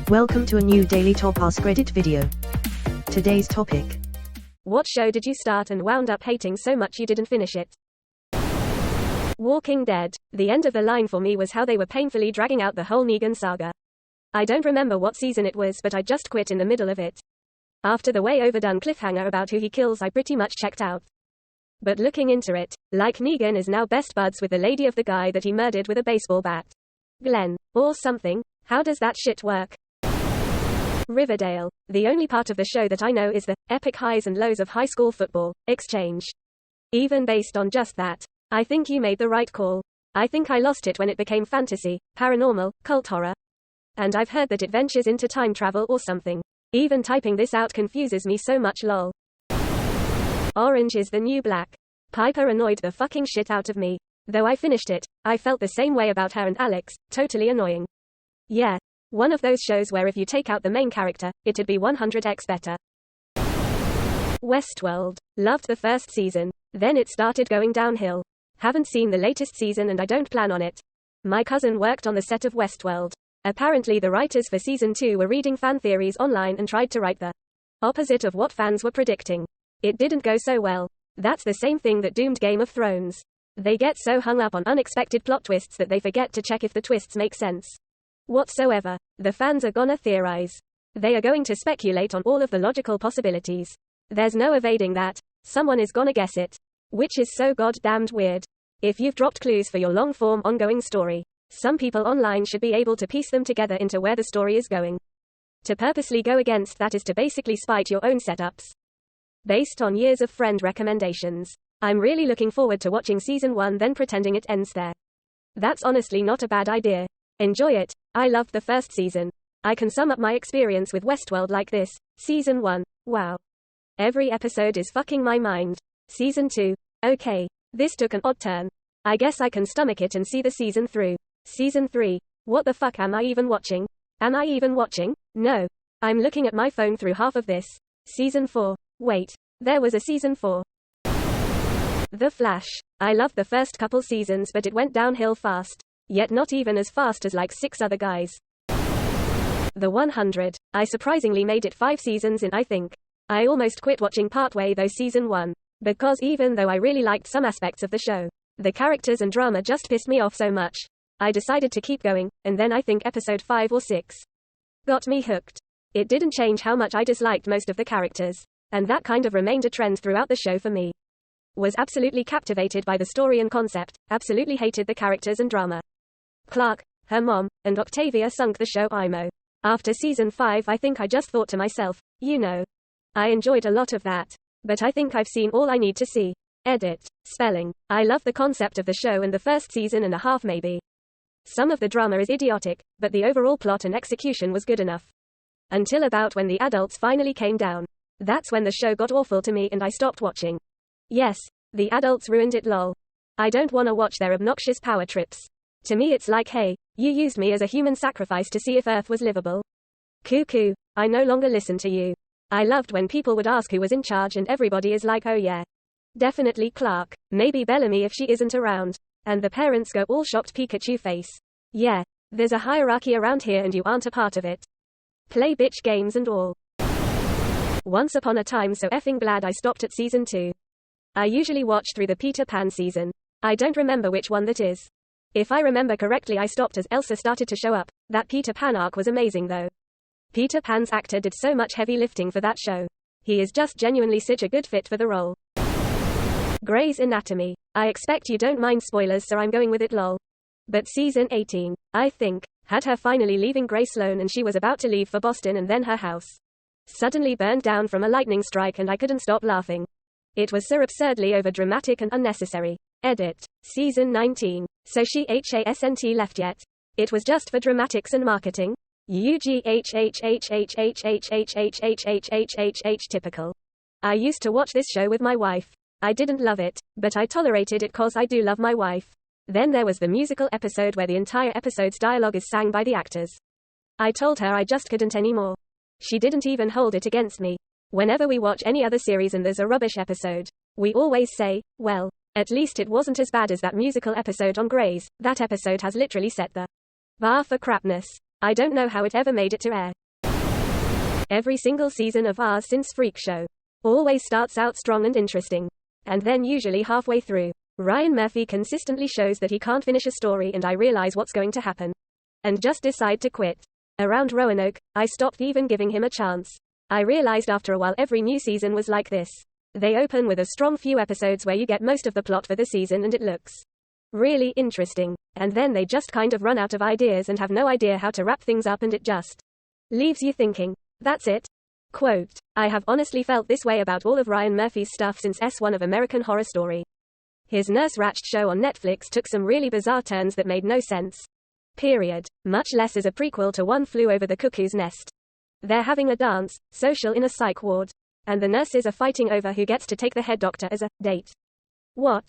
Welcome to a new Daily Top Askreddit video. Today's topic. What show did you start and wound up hating so much you didn't finish it? Walking Dead. The end of the line for me was how they were painfully dragging out the whole Negan saga. I don't remember what season it was, but I just quit in the middle of it. After the way overdone cliffhanger about who he kills, I pretty much checked out. But looking into it, like Negan is now best buds with the lady of the guy that he murdered with a baseball bat. Glenn. Or something. How does that shit work? Riverdale. The only part of the show that I know is the epic highs and lows of high school football exchange. Even based on just that, I think you made the right call. I think I lost it when it became fantasy, paranormal, cult horror. And I've heard that it ventures into time travel or something. Even typing this out confuses me so much, lol. Orange is the New Black. Piper annoyed the fucking shit out of me. Though I finished it, I felt the same way about her and Alex, totally annoying. Yeah. One of those shows where if you take out the main character, it'd be 100x better. Westworld. Loved the first season. Then it started going downhill. Haven't seen the latest season and I don't plan on it. My cousin worked on the set of Westworld. Apparently the writers for season 2 were reading fan theories online and tried to write the opposite of what fans were predicting. It didn't go so well. That's the same thing that doomed Game of Thrones. They get so hung up on unexpected plot twists that they forget to check if the twists make sense whatsoever. The fans are gonna theorize. They are going to speculate on all of the logical possibilities. There's no evading that. Someone is gonna guess it. Which is so goddamned weird. If you've dropped clues for your long-form ongoing story, some people online should be able to piece them together into where the story is going. To purposely go against that is to basically spite your own setups. Based on years of friend recommendations, I'm really looking forward to watching season 1 then pretending it ends there. That's honestly not a bad idea. Enjoy it. I loved the first season. I can sum up my experience with Westworld like this. Season 1. Wow. Every episode is fucking my mind. Season 2. Okay. This took an odd turn. I guess I can stomach it and see the season through. Season 3. What the fuck am I even watching? Am I even watching? No. I'm looking at my phone through half of this. Season 4. Wait. There was a season 4. The Flash. I loved the first couple seasons but it went downhill fast. Yet not even as fast as like 6 other guys. The 100. I surprisingly made it 5 seasons in, I think. I almost quit watching partway though season 1. Because even though I really liked some aspects of the show, the characters and drama just pissed me off so much. I decided to keep going, and then I think episode 5 or 6 got me hooked. It didn't change how much I disliked most of the characters. And that kind of remained a trend throughout the show for me. Was absolutely captivated by the story and concept, absolutely hated the characters and drama. Clark, her mom, and Octavia sunk the show IMO. After season 5 I think I just thought to myself, you know. I enjoyed a lot of that. But I think I've seen all I need to see. Edit. Spelling. I love the concept of the show and the first season and a half maybe. Some of the drama is idiotic, but the overall plot and execution was good enough. Until about when the adults finally came down. That's when the show got awful to me and I stopped watching. Yes, the adults ruined it lol. I don't wanna watch their obnoxious power trips. To me it's like, hey, you used me as a human sacrifice to see if Earth was livable. Cuckoo, I no longer listen to you. I loved when people would ask who was in charge and everybody is like, oh yeah. Definitely Clark, maybe Bellamy if she isn't around. And the parents go all shocked Pikachu face. Yeah, there's a hierarchy around here and you aren't a part of it. Play bitch games and all. Once upon a time so effing glad I stopped at season 2. I usually watch through the Peter Pan season. I don't remember which one that is. If I remember correctly I stopped as Elsa started to show up. That Peter Pan arc was amazing though. Peter Pan's actor did so much heavy lifting for that show. He is just genuinely such a good fit for the role. Grey's Anatomy. I expect you don't mind spoilers so I'm going with it lol. But season 18, I think, had her finally leaving Grey Sloan and she was about to leave for Boston and then her house suddenly burned down from a lightning strike and I couldn't stop laughing. It was so absurdly over-dramatic and unnecessary. Edit. Season 19. So she hasn't left yet. It was just for dramatics and marketing. Typical. I used to watch this show with my wife. I didn't love it, but I tolerated it cause I do love my wife. Then there was the musical episode where the entire episode's dialogue is sang by the actors. I told her I just couldn't anymore. She didn't even hold it against me. Whenever we watch any other series and there's a rubbish episode, we always say, well, at least it wasn't as bad as that musical episode on Grey's. That episode has literally set the bar for crapness. I don't know how it ever made it to air. Every single season of ours since Freak Show always starts out strong and interesting. And then usually halfway through, Ryan Murphy consistently shows that he can't finish a story and I realize what's going to happen. And just decide to quit. Around Roanoke, I stopped even giving him a chance. I realized after a while every new season was like this. They open with a strong few episodes where you get most of the plot for the season and it looks really interesting. And then they just kind of run out of ideas and have no idea how to wrap things up and it just leaves you thinking, that's it? Quote, I have honestly felt this way about all of Ryan Murphy's stuff since S1 of American Horror Story. His Nurse Ratched show on Netflix took some really bizarre turns that made no sense. Period. Much less as a prequel to One Flew Over the Cuckoo's Nest. They're having a dance, social in a psych ward. And the nurses are fighting over who gets to take the head doctor as a date. What?